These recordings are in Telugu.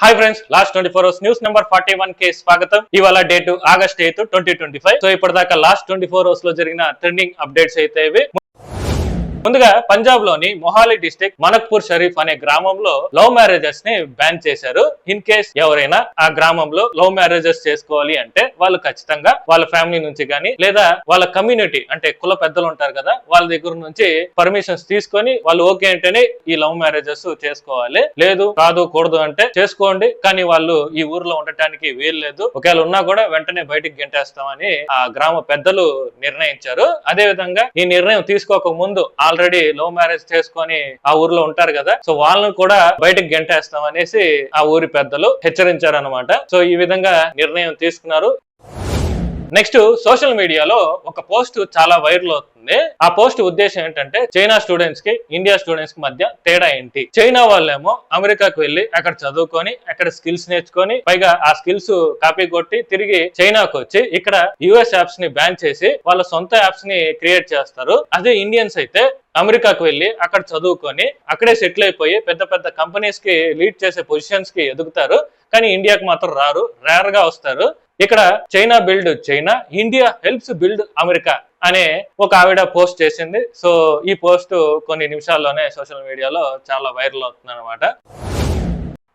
Hi friends, last 24 hours news number 41 కి స్వాగతం. ఇవాళ డేట్ ఆగస్ట్ 8, 2025. సో ఇప్పటిదాకా లాస్ట్ 24 అవర్స్ లో జరిగిన ట్రెండింగ్ అప్డేట్స్ అయితే ఇవి. ముందుగా పంజాబ్ లోని మొహాలీ డిస్ట్రిక్ట్ మనక్పూర్ షరీఫ్ అనే గ్రామంలో లవ్ మ్యారేజెస్ ని బ్యాన్ చేశారు. ఇన్ కేస్ ఎవరైనా ఆ గ్రామంలో లవ్ మ్యారేజెస్ చేసుకోవాలి అంటే వాళ్ళు ఖచ్చితంగా వాళ్ళ ఫ్యామిలీ నుంచి కానీ లేదా వాళ్ళ కమ్యూనిటీ అంటే కుల పెద్దలు ఉంటారు కదా, వాళ్ళ దగ్గర నుంచి పర్మిషన్స్ తీసుకొని వాళ్ళు ఓకే అంటేనే ఈ లవ్ మ్యారేజెస్ చేసుకోవాలి. లేదు కాదు కూడదు అంటే చేసుకోండి, కానీ వాళ్ళు ఈ ఊర్లో ఉండటానికి వీలు లేదు, ఒకవేళ ఉన్నా కూడా వెంటనే బయటికి గెంటేస్తామని ఆ గ్రామ పెద్దలు నిర్ణయించారు. అదే విధంగా ఈ నిర్ణయం తీసుకోక ముందు ఆల్రెడీ లవ్ మ్యారేజ్ చేసుకొని ఆ ఊర్లో ఉంటారు కదా, సో వాళ్ళని కూడా బయటకు గెంటేస్తాం అనేసి ఆ ఊరి పెద్దలు హెచ్చరించారు అనమాట. సో ఈ విధంగా నిర్ణయం తీసుకున్నారు. నెక్స్ట్, సోషల్ మీడియాలో ఒక పోస్ట్ చాలా వైరల్ అవుతుంది. ఆ పోస్ట్ ఉద్దేశం ఏంటంటే చైనా స్టూడెంట్స్ కి ఇండియా స్టూడెంట్స్ కి మధ్య తేడా ఏంటి. చైనా వాళ్ళేమో అమెరికాకు వెళ్లి అక్కడ చదువుకొని అక్కడ స్కిల్స్ నేర్చుకొని పైగా ఆ స్కిల్స్ కాపీ కొట్టి తిరిగి చైనాకు వచ్చి ఇక్కడ యుఎస్ యాప్స్ ని బ్యాన్ చేసి వాళ్ళ సొంత యాప్స్ ని క్రియేట్ చేస్తారు. అదే ఇండియన్స్ అయితే అమెరికాకు వెళ్లి అక్కడ చదువుకొని అక్కడే సెటిల్ అయిపోయి పెద్ద పెద్ద కంపెనీస్ కి లీడ్ చేసే పొజిషన్స్ కి ఎదుగుతారు, కానీ ఇండియాకి మాత్రం రారు, రేర్ గా వస్తారు. ఇక్కడ China build China, India helps build America అనే ఒక ఆవిడ పోస్ట్ చేసింది. సో ఈ పోస్ట్ కొన్ని నిమిషాల్లోనే సోషల్ మీడియాలో చాలా వైరల్ అవుతుంది అనమాట.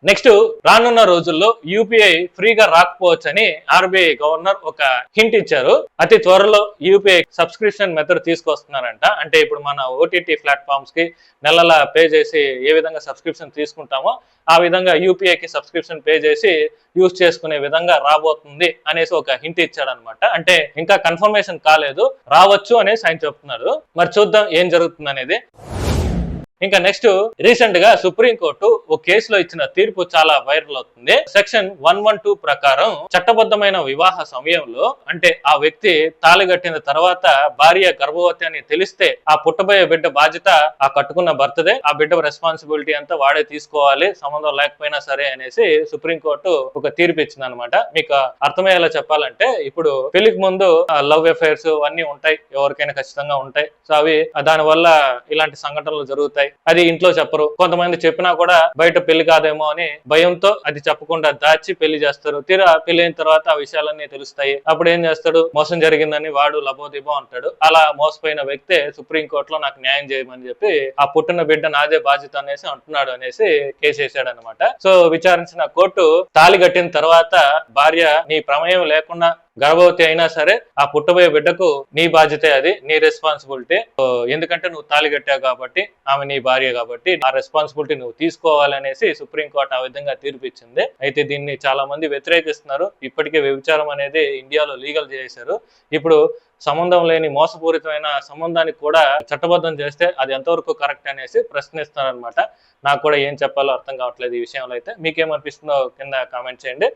నెక్స్ట్, రానున్న రోజుల్లో యూపీఐ ఫ్రీగా రాకపోవచ్చు అని ఆర్బీఐ గవర్నర్ ఒక హింట్ ఇచ్చారు. అతి త్వరలో యూపీఐ సబ్స్క్రిప్షన్ మెథడ్ తీసుకొస్తున్నారంట. అంటే ఇప్పుడు మన ఓటీటీ ప్లాట్ఫామ్స్ కి నెలలా పే చేసి ఏ విధంగా సబ్స్క్రిప్షన్ తీసుకుంటామో ఆ విధంగా యూపీఐకి సబ్స్క్రిప్షన్ పే చేసి యూజ్ చేసుకునే విధంగా రాబోతుంది అనేసి ఒక హింట్ ఇచ్చాడు అనమాట. అంటే ఇంకా కన్ఫర్మేషన్ కాలేదు, రావచ్చు అనేసి ఆయన చెప్తున్నారు. మరి చూద్దాం ఏం జరుగుతుంది అనేది. ఇంకా నెక్స్ట్, రీసెంట్ గా సుప్రీం కోర్టు ఒక కేసులో ఇచ్చిన తీర్పు చాలా వైరల్ అవుతుంది. సెక్షన్ 112 ప్రకారం చట్టబద్ధమైన వివాహ సమయంలో అంటే ఆ వ్యక్తి తాళి కట్టిన తర్వాత భార్య గర్భవతి అని తెలిస్తే ఆ పుట్టబోయే బిడ్డ బాధ్యత ఆ కట్టుకున్న భర్తదే, ఆ బిడ్డ రెస్పాన్సిబిలిటీ అంతా వాడే తీసుకోవాలి, సంబంధం లేకపోయినా సరే అనేసి సుప్రీం కోర్టు ఒక తీర్పు ఇచ్చింది అనమాట. మీకు అర్థమయ్యేలా చెప్పాలంటే ఇప్పుడు పెళ్లికి ముందు లవ్ అఫైర్స్ అన్ని ఉంటాయి, ఎవరికైనా ఖచ్చితంగా ఉంటాయి. సో అవి దాని వల్ల ఇలాంటి సంఘటనలు జరుగుతాయి. అది ఇంట్లో చెప్పరు, కొంతమంది చెప్పినా కూడా బయట పెళ్లి కాదేమో అని భయంతో అది చెప్పకుండా దాచి పెళ్లి చేస్తారు. తీరా పెళ్లి అయిన తర్వాత ఆ విషయాలన్నీ తెలుస్తాయి. అప్పుడు ఏం చేస్తాడు, మోసం జరిగిందని వాడు లబోదిబో అంటాడు. అలా మోసపోయిన వ్యక్తే సుప్రీం కోర్టులో నాకు న్యాయం చేయమని చెప్పి ఆ పుట్టిన బిడ్డ నాదే బాధ్యత అనేసి అంటున్నాడు అనేసి కేసు వేసాడు అనమాట. సో విచారించిన కోర్టు తాళి కట్టిన తర్వాత భార్య నీ ప్రమేయం లేకుండా గర్భవతి అయినా సరే ఆ పుట్టబోయే బిడ్డకు నీ బాధ్యతే, అది నీ రెస్పాన్సిబిలిటీ. ఎందుకంటే నువ్వు తాళి కట్టావు కాబట్టి, ఆమె నీ భార్య కాబట్టి ఆ రెస్పాన్సిబిలిటీ నువ్వు తీసుకోవాలనేసి సుప్రీంకోర్టు ఆ విధంగా తీర్పు ఇచ్చింది. అయితే దీన్ని చాలా మంది వ్యతిరేకిస్తున్నారు. ఇప్పటికే వ్యభిచారం అనేది ఇండియాలో లీగల్ చేశారు. ఇప్పుడు సంబంధం లేని మోసపూరితమైన సంబంధానికి కూడా చట్టబద్ధం చేస్తే అది ఎంతవరకు కరెక్ట్ అనేసి ప్రశ్నిస్తున్నారనమాట. నాకు కూడా ఏం చెప్పాలో అర్థం కావట్లేదు ఈ విషయంలో. అయితే మీకేమనిపిస్తుందో కింద కామెంట్ చేయండి.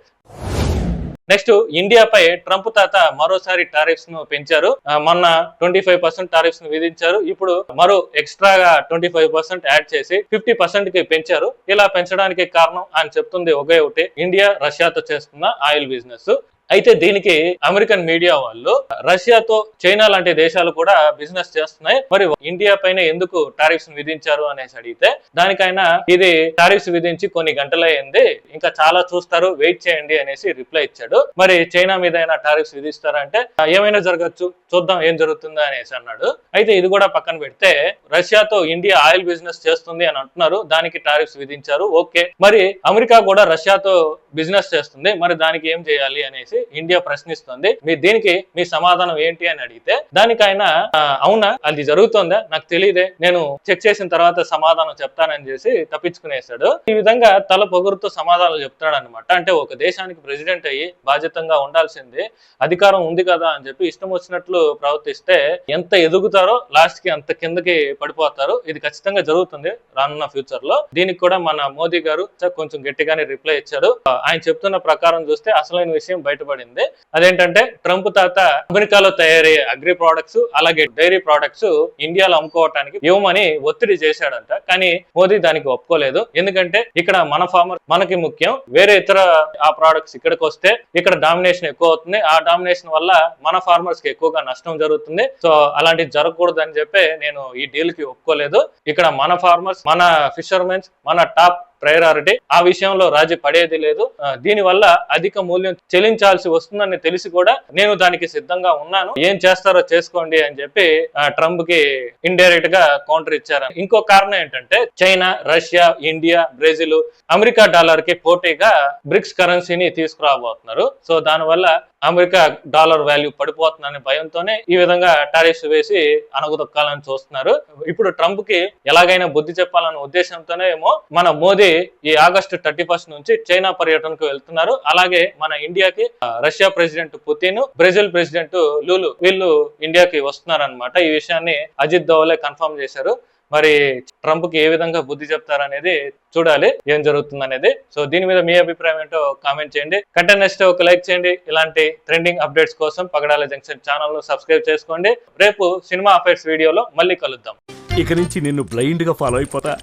నెక్స్ట్, ఇండియాపై ట్రంప్ తాత మరోసారి టారిఫ్స్ ను పెంచారు. మొన్న 25% టారిఫ్స్ ను విధించారు. ఇప్పుడు మరో ఎక్స్ట్రాగా 25% యాడ్ చేసి 50% కి పెంచారు. ఇలా పెంచడానికి కారణం ఆయన చెప్తుంది ఒకే ఒకటి, ఇండియా రష్యాతో చేస్తున్న ఆయిల్ బిజినెస్. అయితే దీనికి అమెరికన్ మీడియా వాళ్ళు రష్యాతో చైనా లాంటి దేశాలు కూడా బిజినెస్ చేస్తున్నాయి, మరి ఇండియా పైన ఎందుకు టారిఫ్స్ విధించారు అనేసి అడిగితే దానికైనా ఇది టారిఫ్స్ విధించి కొన్ని గంటలైంది, ఇంకా చాలా చూస్తారు, వెయిట్ చేయండి అనేసి రిప్లై ఇచ్చాడు. మరి చైనా మీద అయినా టారిఫ్స్ విధిస్తారంటే ఏమైనా జరగచ్చు, చూద్దాం ఏం జరుగుతుందో అనేసి అన్నాడు. అయితే ఇది కూడా పక్కన పెడితే రష్యాతో ఇండియా ఆయిల్ బిజినెస్ చేస్తుంది అని అంటున్నారు, దానికి టారిఫ్స్ విధించారు. ఓకే, మరి అమెరికా కూడా రష్యాతో బిజినెస్ చేస్తుంది, మరి దానికి ఏం చేయాలి అనేసి ఇండియా ప్రశ్నిస్తుంది. దీనికి మీ సమాధానం ఏంటి అని అడిగితే దానికైనా అవునా అది జరుగుతుందా నాకు తెలియదే, నేను చెక్ చేసిన తర్వాత సమాధానం చెప్తానని చేసి తప్పించుకునేసాడు. ఈ విధంగా తల పొగురుతో సమాధానాలు చెప్తాడు అనమాట. అంటే ఒక దేశానికి ప్రెసిడెంట్ అయ్యి బాధ్యతంగా ఉండాల్సింది, అధికారం ఉంది కదా అని చెప్పి ఇష్టం వచ్చినట్లు ప్రవర్తిస్తే ఎంత ఎదుగుతారో లాస్ట్ కి అంత కిందకి పడిపోతారు. ఇది ఖచ్చితంగా జరుగుతుంది రానున్న ఫ్యూచర్ లో. దీనికి కూడా మన మోదీ గారు కొంచెం గట్టిగానే రిప్లై ఇచ్చాడు. ఆయన చెప్తున్న ప్రకారం చూస్తే అసలైన విషయం బయటపడింది. అదేంటంటే ట్రంప్ తాత అమెరికాలో తయారయ్యే అగ్రి ప్రొడక్ట్స్ అలాగే డైరీ ప్రొడక్ట్స్ ఇండియాలో అమ్ముకోవటానికి ఇవ్వమని ఒత్తిడి చేశాడంట. కానీ మోదీ దానికి ఒప్పుకోలేదు. ఎందుకంటే ఇక్కడ మన ఫార్మర్ మనకి ముఖ్యం, వేరే ఇతర ఆ ప్రొడక్ట్స్ ఇక్కడికి వస్తే ఇక్కడ డామినేషన్ ఎక్కువ అవుతుంది, ఆ డామినేషన్ వల్ల మన ఫార్మర్స్ కి ఎక్కువగా నష్టం జరుగుతుంది. సో అలాంటిది జరగకూడదు అని చెప్పి నేను ఈ డీల్ కి ఒప్పుకోలేదు. ఇక్కడ మన ఫార్మర్స్, మన ఫిషర్మెన్స్, మన టాప్ ప్రయారిటీ. ఆ విషయంలో రాజీ పడేది లేదు. దీని వల్ల అధిక మూల్యం చెల్లించాల్సి వస్తుందని తెలిసి కూడా నేను దానికి సిద్ధంగా ఉన్నాను, ఏం చేస్తారో చేసుకోండి అని చెప్పి ట్రంప్ కి ఇండైరెక్ట్ గా కౌంటర్ ఇచ్చారు. ఇంకో కారణం ఏంటంటే China, Russia, India, Brazil America dollar కి పోటీగా బ్రిక్స్ కరెన్సీని తీసుకురాబోతున్నారు. సో దానివల్ల అమెరికా డాలర్ వాల్యూ పడిపోతుందనే భయంతోనే ఈ విధంగా టారిఫ్స్ వేసి అణగదొక్కాలని చూస్తున్నారు. ఇప్పుడు ట్రంప్ కి ఎలాగైనా బుద్ధి చెప్పాలనే ఉద్దేశంతోనే ఏమో మన మోదీ ఈ ఆగస్టు 31 నుంచి చైనా పర్యటనకు వెళ్తున్నారు. అలాగే మన ఇండియాకి Russia president Putin, Brazil president Lulu వీళ్ళు ఇండియాకి వస్తున్నారన్నమాట. ఈ విషయాన్ని అజిత్ దోవలే కన్ఫర్మ్ చేశారు. మరి ట్రంప్ కి ఏ విధంగా బుద్ధి చెప్తారనేది చూడాలి, ఏం జరుగుతుంది అనేది. సో దీని మీద మీ అభిప్రాయం ఏంటో కామెంట్ చేయండి. కంటెంట్ నచ్చితే ఒక లైక్ చేయండి. ఇలాంటి ట్రెండింగ్ అప్డేట్స్ కోసం పగడాల జంక్షన్ ఛానల్ ను సబ్స్క్రైబ్ చేసుకోండి. రేపు సినిమా అఫైర్స్ వీడియోలో మళ్ళీ కలుద్దాం. ఇక నుంచి నిన్ను బ్లైండ్ గా ఫాలో అయిపోతా.